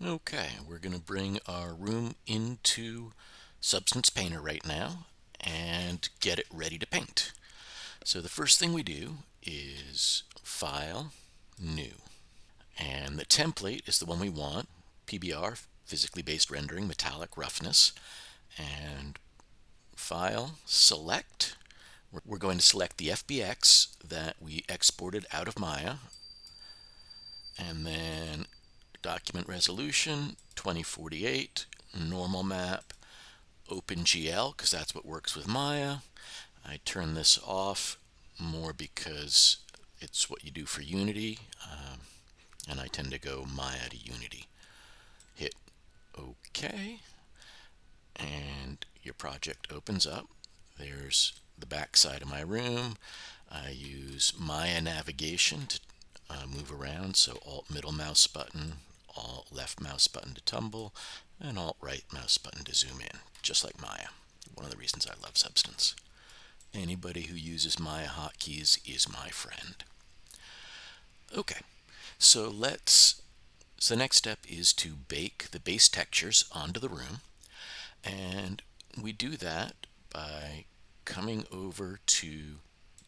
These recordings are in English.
Okay, we're going to bring our room into Substance Painter right now and get it ready to paint. So the first thing we do is File, New. And the template is the one we want, PBR, Physically Based Rendering, Metallic Roughness. And File, Select. We're going to select the FBX that we exported out of Maya. And then Document Resolution, 2048, Normal Map, OpenGL, because that's what works with Maya. I turn this off more because it's what you do for Unity, and I tend to go Maya to Unity. Hit OK, and your project opens up. There's the back side of my room. I use Maya navigation to move around, so Alt middle mouse button, Alt left mouse button to tumble, and Alt right mouse button to zoom in, just like Maya. One of the reasons I love Substance. Anybody who uses Maya hotkeys is my friend. Okay, so the next step is to bake the base textures onto the room, and we do that by coming over to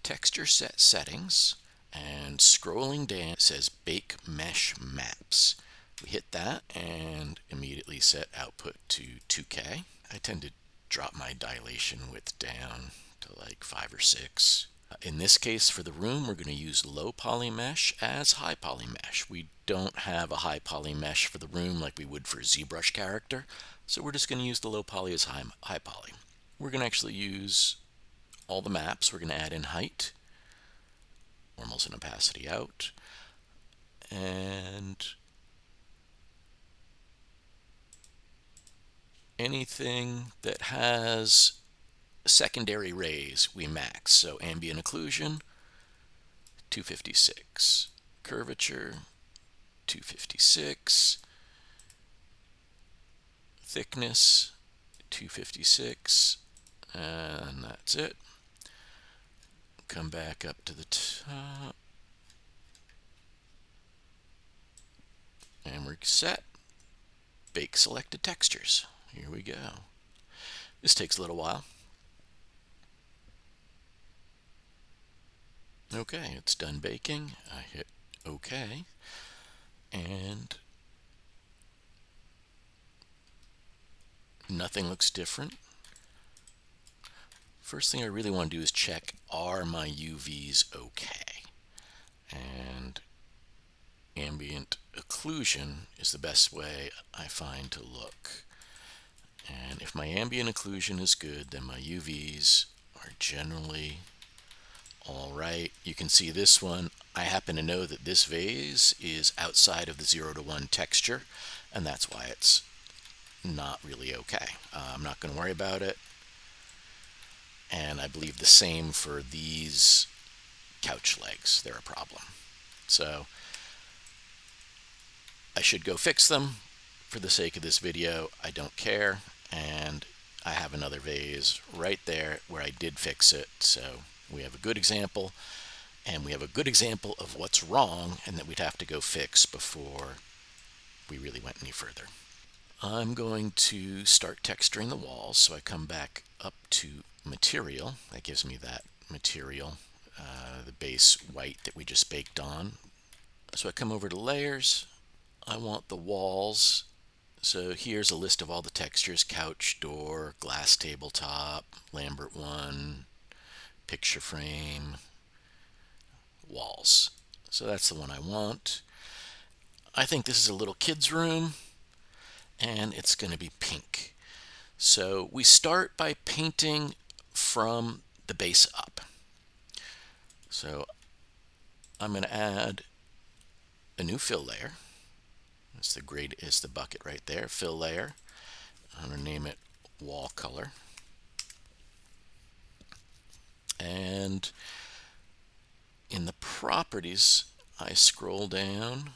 Texture Set Settings and scrolling down. It says Bake Mesh Maps. We hit that and immediately set output to 2K. I tend to drop my dilation width down to like 5 or 6. In this case, for the room, we're going to use low poly mesh as high poly mesh. We don't have a high poly mesh for the room like we would for a ZBrush character, so we're just going to use the low poly as high poly. We're going to actually use all the maps. We're going to add in height, normals and opacity out, and anything that has secondary rays we max. So ambient occlusion, 256. Curvature, 256. Thickness, 256. And that's it. Come back up to the top. And we're set. Bake selected textures. Here we go. This takes a little while. Okay, it's done baking. I hit OK. And nothing looks different. First thing I really want to do is check, are my UVs okay? And ambient occlusion is the best way I find to look. And if my ambient occlusion is good, then my UVs are generally all right. You can see this one. I happen to know that this vase is outside of the 0 to 1 texture, and that's why it's not really okay. I'm not going to worry about it. And I believe the same for these couch legs. They're a problem. So I should go fix them. For the sake of this video, I don't care. And I have another vase right there where I did fix it. So we have a good example, and we have a good example of what's wrong and that we'd have to go fix before we really went any further. I'm going to start texturing the walls, so I come back up to material. That gives me that material, the base white that we just baked on. So I come over to layers. I want the walls. So here's a list of all the textures: couch, door, glass tabletop, Lambert 1, picture frame, walls. So that's the one I want. I think this is a little kid's room, and it's going to be pink. So we start by painting from the base up. So I'm going to add a new fill layer. That's the grade, is the bucket right there, fill layer. I'm going to name it wall color. And in the properties, I scroll down.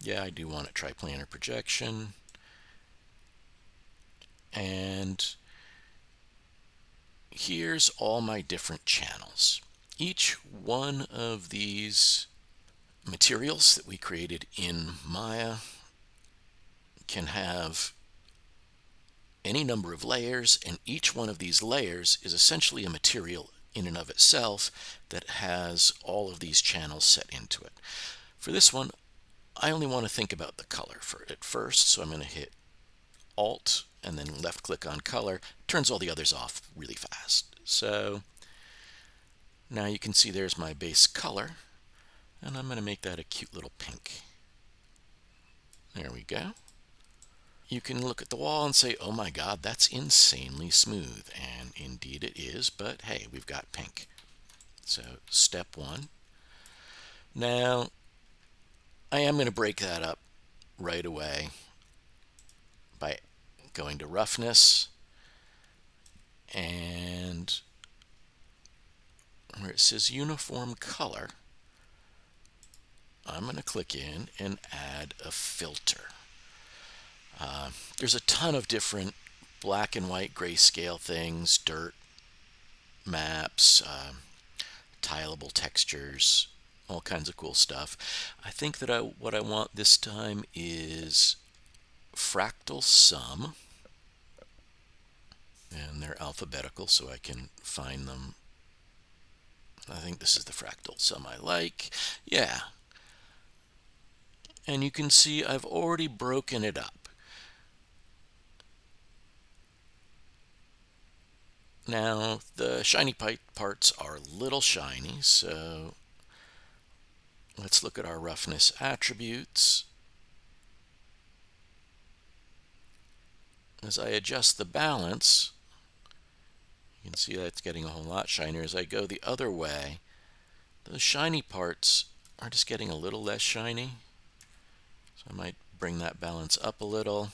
Yeah, I do want a triplanar projection. And here's all my different channels. Each one of these materials that we created in Maya can have any number of layers, and each one of these layers is essentially a material in and of itself that has all of these channels set into it. For this one, I only want to think about the color at first, so I'm going to hit Alt and then left click on color. Turns all the others off really fast. So now you can see there's my base color, and I'm going to make that a cute little pink. There we go. You can look at the wall and say, oh my god, that's insanely smooth. And indeed it is, but hey, we've got pink. So step one. Now, I am going to break that up right away by going to roughness, and where it says uniform color, I'm going to click in and add a filter. There's a ton of different black and white grayscale things, dirt, maps, tileable textures, all kinds of cool stuff. I think that what I want this time is fractal sum, and they're alphabetical so I can find them. I think this is the fractal sum I like. Yeah. And you can see I've already broken it up. Now, the shiny parts are a little shiny, so let's look at our roughness attributes. As I adjust the balance, you can see that's getting a whole lot shinier. As I go the other way, those shiny parts are just getting a little less shiny. So I might bring that balance up a little.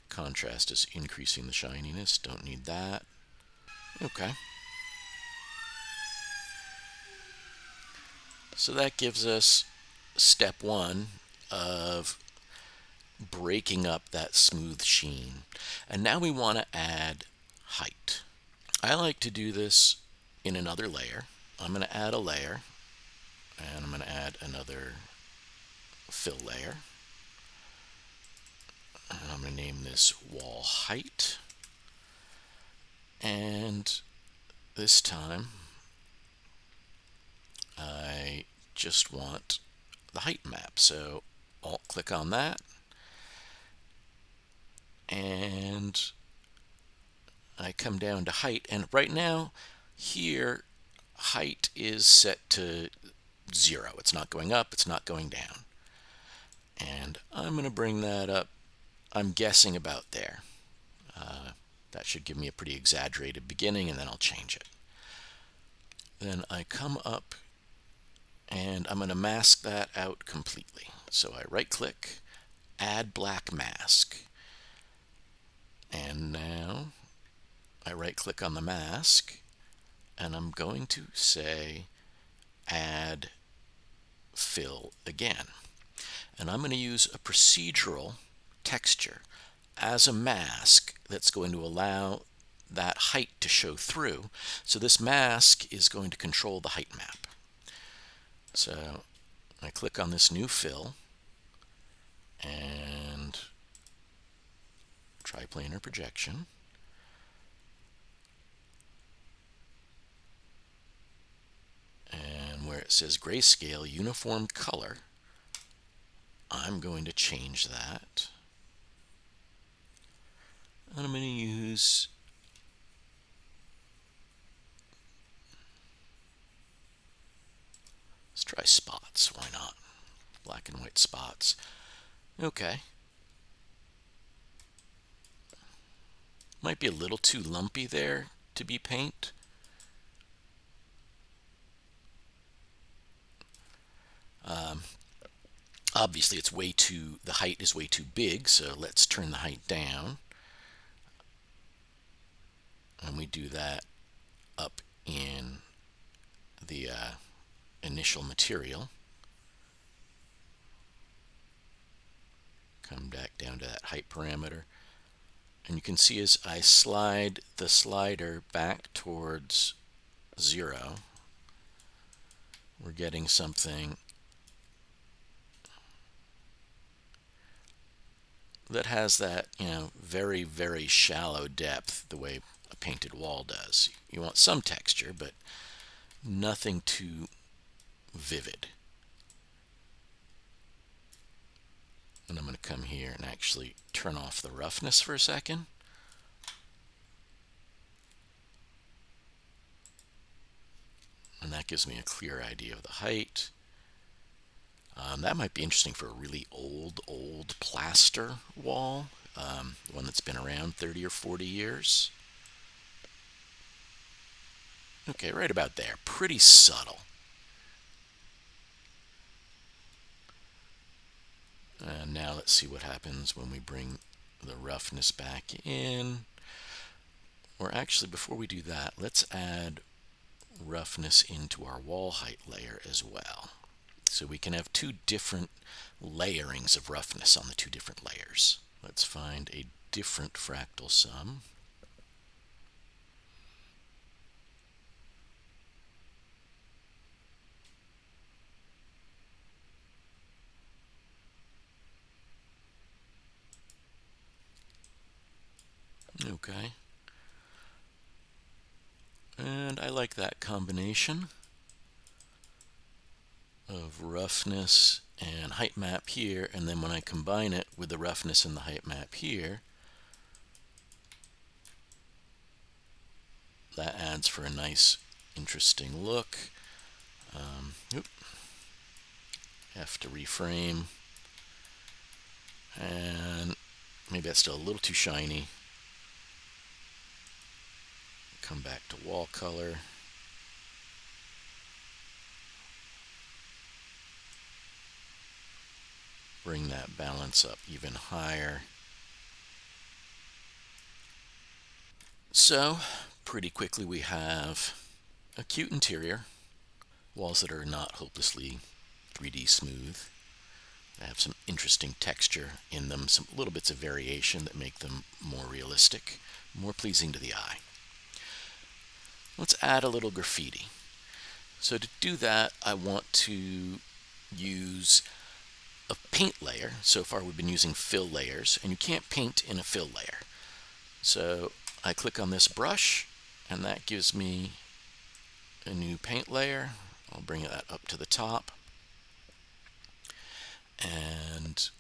Contrast is increasing the shininess. Don't need that. Okay. So that gives us step one of breaking up that smooth sheen. And now we want to add height. I like to do this in another layer. I'm going to add a layer, and I'm going to add another fill layer. And I'm going to name this wall height. And this time, I just want the height map. So Alt click on that, and I come down to height. And right now, here, height is set to 0. It's not going up, it's not going down. And I'm going to bring that up, I'm guessing about there. That should give me a pretty exaggerated beginning, and then I'll change it. Then I come up, and I'm going to mask that out completely. So I right click, add black mask. And now I right click on the mask, and I'm going to say add fill again. And I'm going to use a procedural texture as a mask that's going to allow that height to show through. So this mask is going to control the height map. So I click on this new fill and triplanar projection. And where it says grayscale uniform color, I'm going to change that. And I'm going to use let's try spots. Why not? Black and white spots. Okay. Might be a little too lumpy there to be paint. Obviously, the height is way too big, so let's turn the height down. And we do that up in the initial material. Come back down to that height parameter. And you can see as I slide the slider back towards 0, we're getting something that has that, very, very shallow depth the way a painted wall does. You want some texture, but nothing too vivid. And I'm going to come here and actually turn off the roughness for a second. And that gives me a clear idea of the height. That might be interesting for a really old plaster wall, one that's been around 30 or 40 years. Okay, right about there. Pretty subtle. And now let's see what happens when we bring the roughness back in. Or actually, before we do that, let's add roughness into our wall height layer as well. So we can have two different layerings of roughness on the two different layers. Let's find a different fractal sum. Okay. And I like that combination of roughness and height map here, and then when I combine it with the roughness and the height map here, that adds for a nice, interesting look. Have to reframe, and maybe that's still a little too shiny. Come back to wall color. Bring that balance up even higher. So, pretty quickly we have a cute interior. Walls that are not hopelessly 3D smooth. They have some interesting texture in them, some little bits of variation that make them more realistic, more pleasing to the eye. Let's add a little graffiti. So to do that, I want to use a paint layer. So far we've been using fill layers, and you can't paint in a fill layer. So I click on this brush, and that gives me a new paint layer. I'll bring that up to the top. And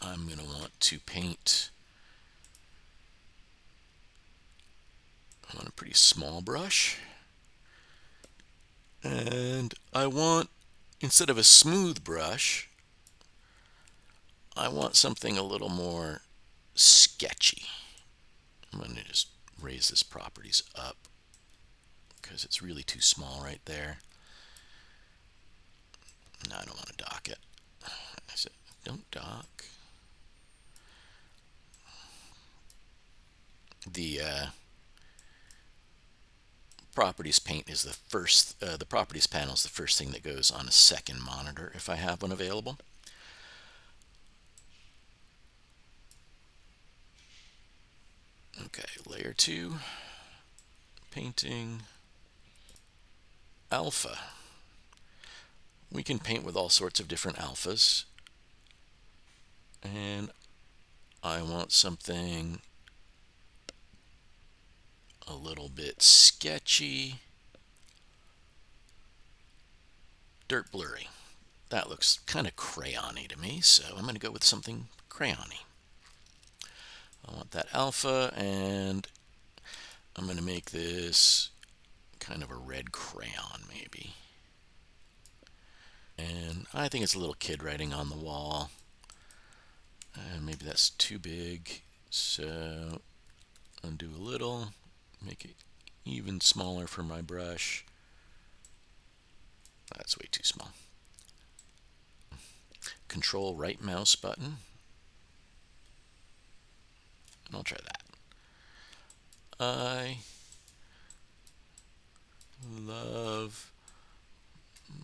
I'm going to want to paint on a pretty small brush. And I want, instead of a smooth brush, I want something a little more sketchy. I'm going to just raise this properties up because it's really too small right there. No, I don't want to dock it. I said, don't dock. The properties paint is the first, the properties panel is the first thing that goes on a second monitor if I have one available. Okay, layer 2, painting, alpha. We can paint with all sorts of different alphas, and I want something a little bit sketchy, dirt blurry. That looks kind of crayon-y to me, so I'm going to go with something crayon-y. I want that alpha, and I'm going to make this kind of a red crayon maybe. And I think it's a little kid writing on the wall. And maybe that's too big, so undo a little, make it even smaller for my brush. That's way too small. Control right mouse button, and I'll try that. I love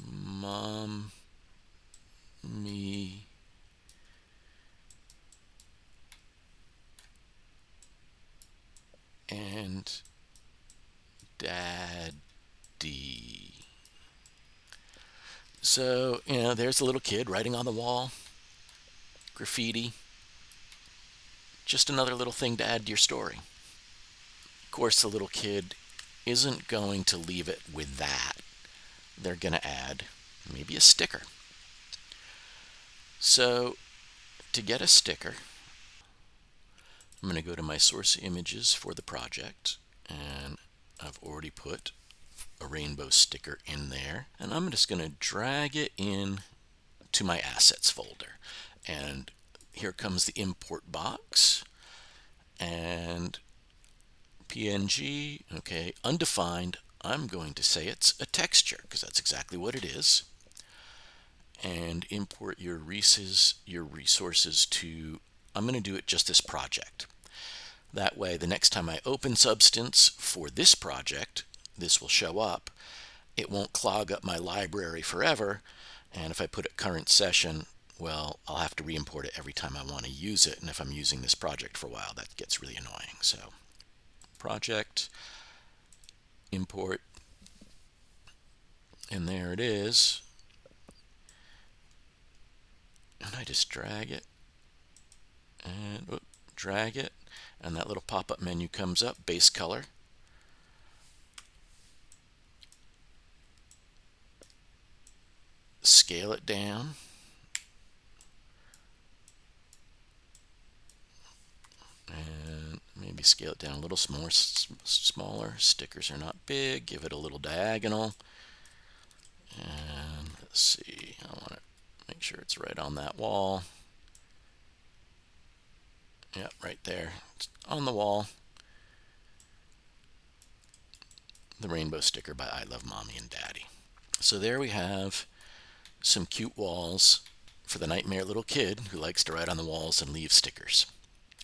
mom, me, and daddy. So, there's a little kid writing on the wall. graffiti, just another little thing to add to your story. Of course, the little kid isn't going to leave it with that. They're going to add maybe a sticker. So to get a sticker, I'm going to go to my source images for the project, and I've already put a rainbow sticker in there, and I'm just going to drag it in to my assets folder. And here comes the import box, and PNG, okay, undefined. I'm going to say it's a texture because that's exactly what it is. And import your resources to, I'm going to do it just this project. That way, the next time I open Substance for this project, this will show up. It won't clog up my library forever. And if I put it current session, well, I'll have to re-import it every time I want to use it. And if I'm using this project for a while, that gets really annoying. So project, import, and there it is. And I just drag it and drag it, and that little pop-up menu comes up, base color. Scale it down. And maybe scale it down a little smaller. Stickers are not big. Give it a little diagonal. And let's see, I want to make sure it's right on that wall. Yep, right there. It's on the wall. The rainbow sticker by I Love Mommy and Daddy. So there we have some cute walls for the nightmare little kid who likes to write on the walls and leave stickers.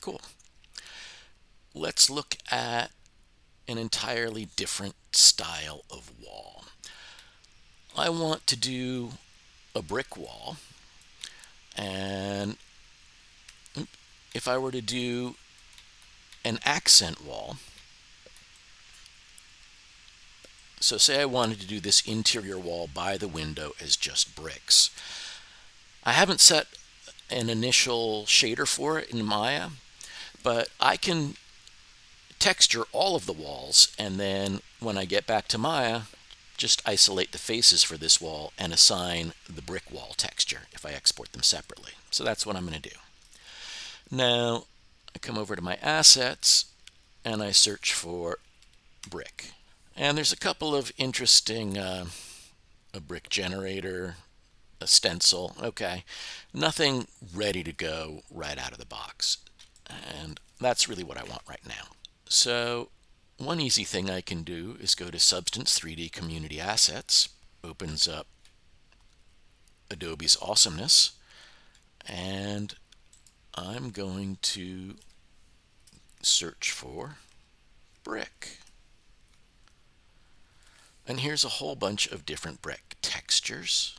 Cool. Let's look at an entirely different style of wall. I want to do a brick wall, and if I were to do an accent wall, so say I wanted to do this interior wall by the window as just bricks. I haven't set an initial shader for it in Maya, but I can texture all of the walls, and then when I get back to Maya, just isolate the faces for this wall and assign the brick wall texture if I export them separately. So that's what I'm going to do. Now I come over to my assets and I search for brick. And there's a couple of interesting, a brick generator, a stencil, okay. Nothing ready to go right out of the box. And that's really what I want right now. So one easy thing I can do is go to Substance 3D Community Assets, opens up Adobe's awesomeness, and I'm going to search for brick. And here's a whole bunch of different brick textures.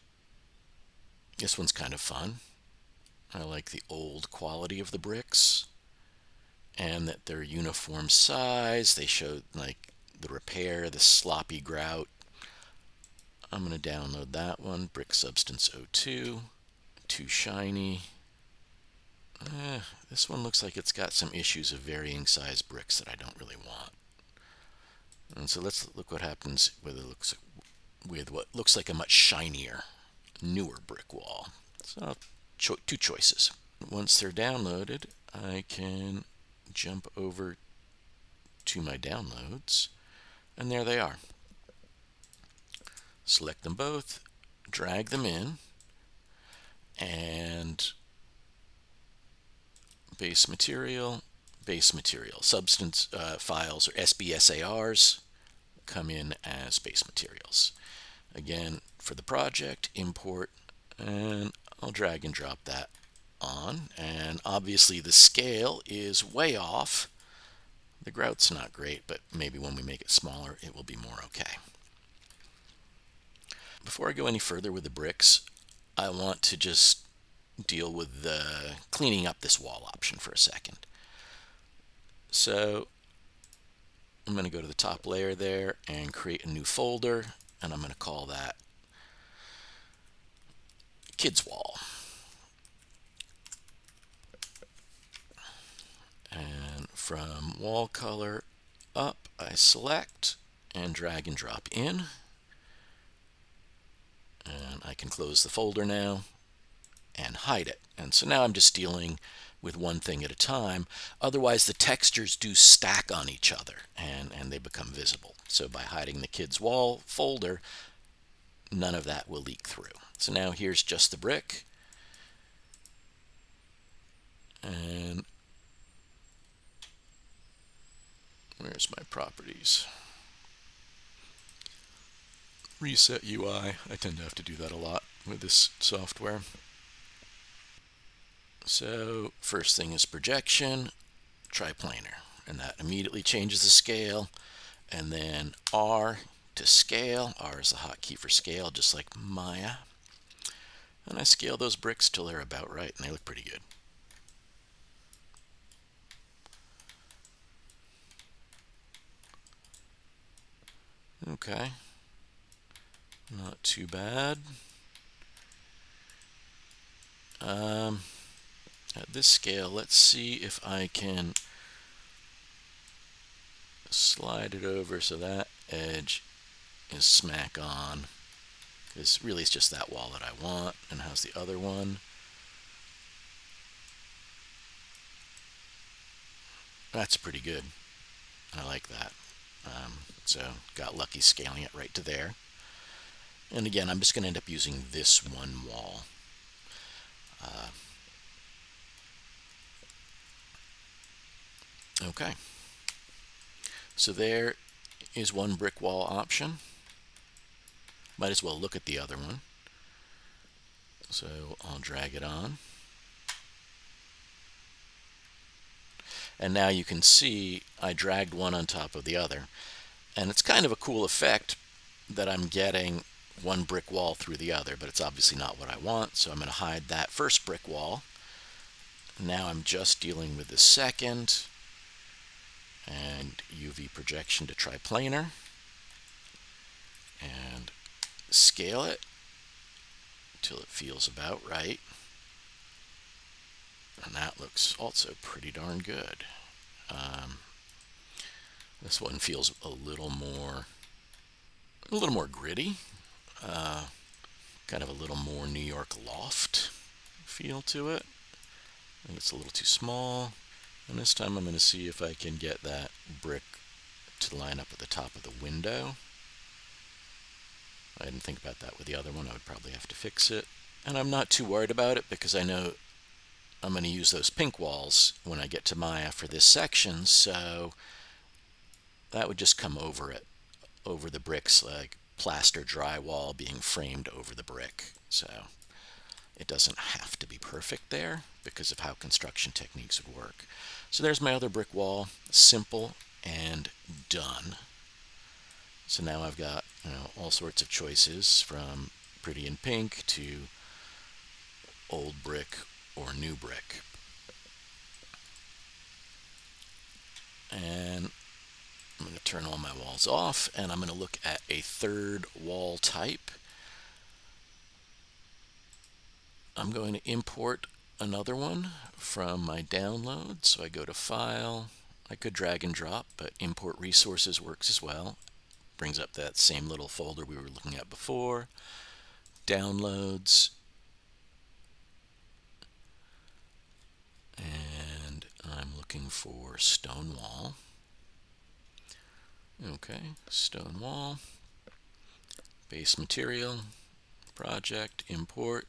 This one's kind of fun. I like the old quality of the bricks and that they're uniform size. They show like the repair, the sloppy grout. I'm going to download that one, Brick Substance 02. Too shiny. This one looks like it's got some issues of varying size bricks that I don't really want. And so let's look what happens with what looks like a much shinier, newer brick wall. So two choices. Once they're downloaded, I can jump over to my downloads, and there they are. Select them both, drag them in, and base material, substance files or SBSARs come in as base materials. Again, for the project, import, and I'll drag and drop that on. And obviously the scale is way off. The grout's not great, but maybe when we make it smaller, it will be more okay. Before I go any further with the bricks, I want to just deal with the cleaning up this wall option for a second. So I'm going to go to the top layer there and create a new folder, and I'm going to call that Kids Wall. from wall color up, I select and drag and drop in. And I can close the folder now and hide it. And so now I'm just dealing with one thing at a time. Otherwise, the textures do stack on each other and they become visible. So by hiding the kids' wall folder, none of that will leak through. So now here's just the brick. And where's my properties? Reset UI. I tend to have to do that a lot with this software. So first thing is projection, triplanar, and that immediately changes the scale. And then R to scale. R is the hotkey for scale, just like Maya. And I scale those bricks till they're about right, and they look pretty good. Okay, not too bad. At this scale, let's see if I can slide it over so that edge is smack on. Because really it's just that wall that I want. And how's the other one? That's pretty good. I like that. So got lucky scaling it right to there. And again, I'm just going to end up using this one wall. Okay. So there is one brick wall option. Might as well look at the other one. So I'll drag it on. And now you can see I dragged one on top of the other. And it's kind of a cool effect that I'm getting one brick wall through the other, but it's obviously not what I want, so I'm going to hide that first brick wall. Now I'm just dealing with the second, and UV projection to triplanar, and scale it till it feels about right. And that looks also pretty darn good. This one feels a little more gritty, kind of a little more New York loft feel to it. I think it's a little too small. And this time I'm going to see if I can get that brick to line up at the top of the window. I didn't think about that with the other one. I would probably have to fix it. And I'm not too worried about it because I know I'm going to use those pink walls when I get to Maya for this section, so that would just come over it, over the bricks, like plaster drywall being framed over the brick. So it doesn't have to be perfect there because of how construction techniques would work. So there's my other brick wall, simple and done. So now I've got all sorts of choices from pretty in pink to old brick or new brick. And I'm going to turn all my walls off, and I'm going to look at a third wall type. I'm going to import another one from my download. So I go to File. I could drag and drop, but Import Resources works as well. Brings up that same little folder we were looking at before. Downloads. And I'm looking for stone wall. Okay, stone wall. Base material. Project. Import.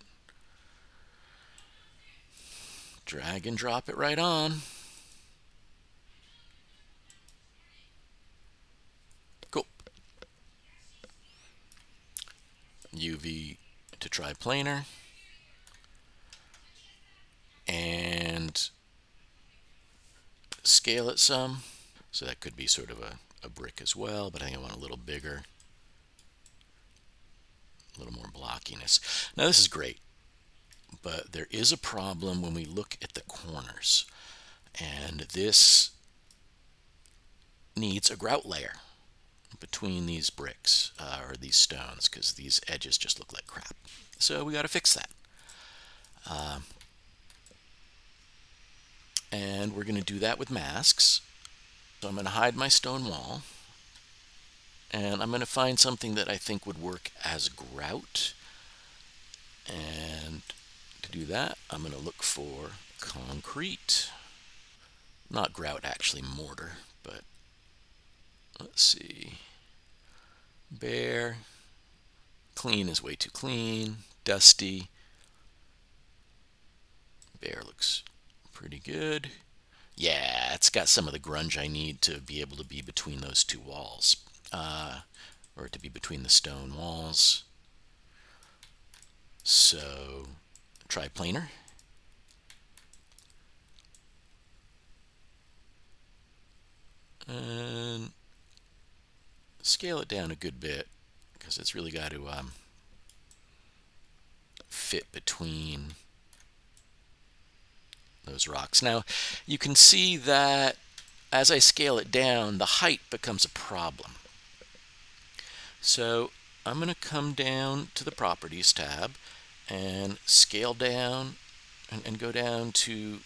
Drag and drop it right on. Cool. UV to triplanar. And scale it some. So that could be sort of a brick as well, but I think I want a little bigger. A little more blockiness. Now this is great, but there is a problem when we look at the corners. And this needs a grout layer between these bricks or these stones because these edges just look like crap. So we got to fix that. And we're going to do that with masks. So I'm going to hide my stone wall, and I'm going to find something that I think would work as grout. And to do that, I'm going to look for concrete. Not grout, actually mortar, but let's see. Bare. Clean is way too clean. Dusty. Bare looks pretty good. Yeah, it's got some of the grunge I need to be able to be between those two walls. Or to be between the stone walls. So, try planer. And scale it down a good bit, because it's really got to fit between those rocks. Now, you can see that as I scale it down, the height becomes a problem. So I'm going to come down to the Properties tab and scale down and go down to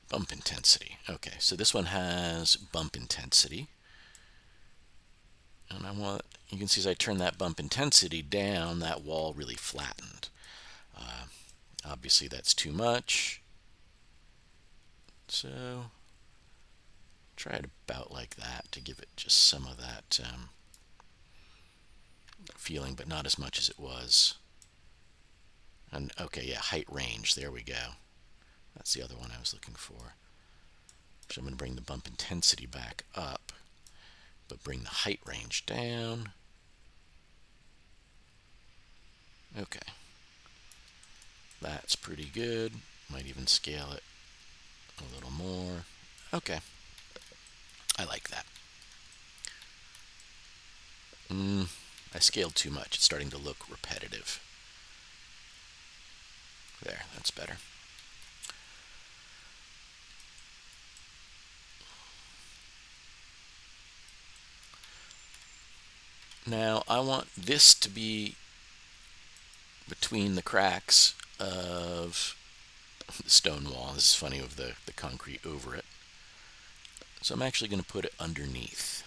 bump intensity. Okay, so this one has bump intensity. And you can see as I turn that bump intensity down, that wall really flattened. Obviously that's too much. So try it about like that to give it just some of that feeling, but not as much as it was. And okay, yeah, height range, there we go. That's the other one I was looking for. So I'm going to bring the bump intensity back up, but bring the height range down. Okay. That's pretty good. Might even scale it a little more. Okay. I like that. I scaled too much. It's starting to look repetitive. There, that's better. Now I want this to be between the cracks of the stone wall. This is funny with the concrete over it. So I'm actually going to put it underneath.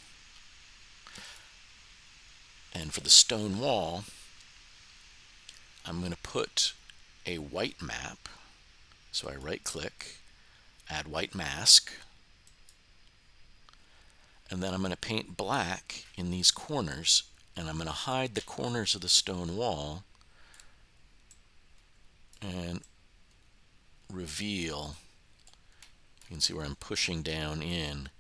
And for the stone wall, I'm going to put a white map. So I right click, add white mask, and then I'm going to paint black in these corners, and I'm going to hide the corners of the stone wall and reveal. You can see where I'm pushing down in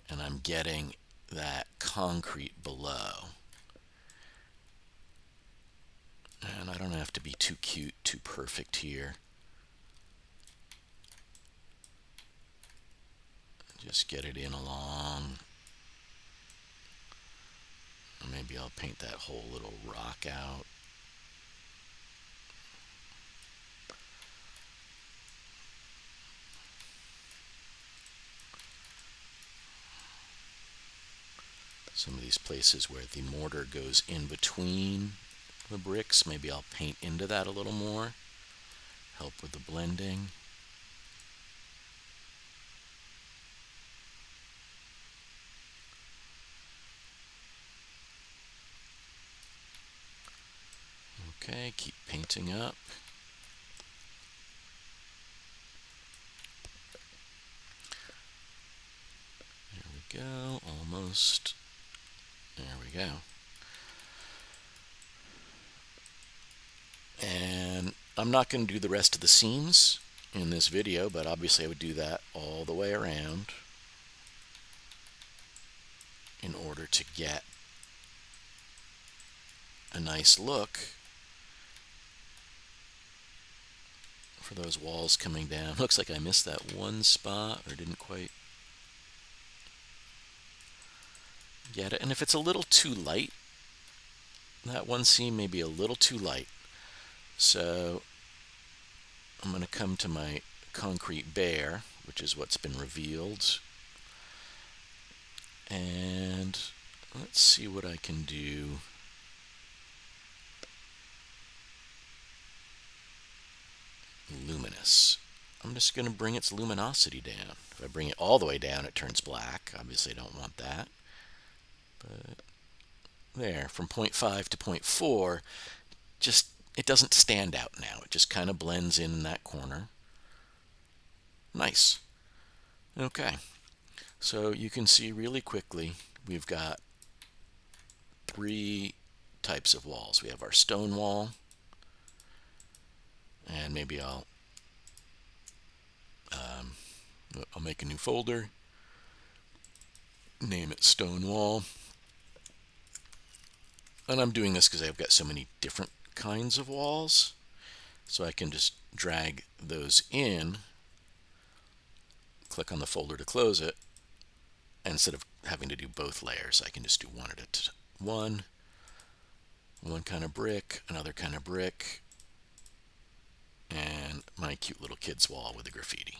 and I'm getting that concrete below. And I don't have to be too cute, too perfect here. Just get it in along. Or maybe I'll paint that whole little rock out. Some of these places where the mortar goes in between the bricks, maybe I'll paint into that a little more. Help with the blending. Okay, keep painting up. There we go, almost. There we go. And I'm not going to do the rest of the seams in this video, but obviously I would do that all the way around in order to get a nice look for those walls coming down. Looks like I missed that one spot or didn't quite get it. And if it's a little too light, that one seam may be a little too light. So I'm going to come to my concrete bare, which is what's been revealed. And let's see what I can do. Luminous. I'm just going to bring its luminosity down. If I bring it all the way down, it turns black. Obviously, I don't want that. But there, from 0.5 to 0.4, just it doesn't stand out now. It just kind of blends in that corner. Nice. Okay, so you can see really quickly we've got three types of walls. We have our stone wall, and maybe I'll make a new folder, name it stone wall. And I'm doing this because I've got so many different kinds of walls, so I can just drag those in, click on the folder to close it, and instead of having to do both layers, I can just do one at a one kind of brick, another kind of brick, and my cute little kid's wall with the graffiti.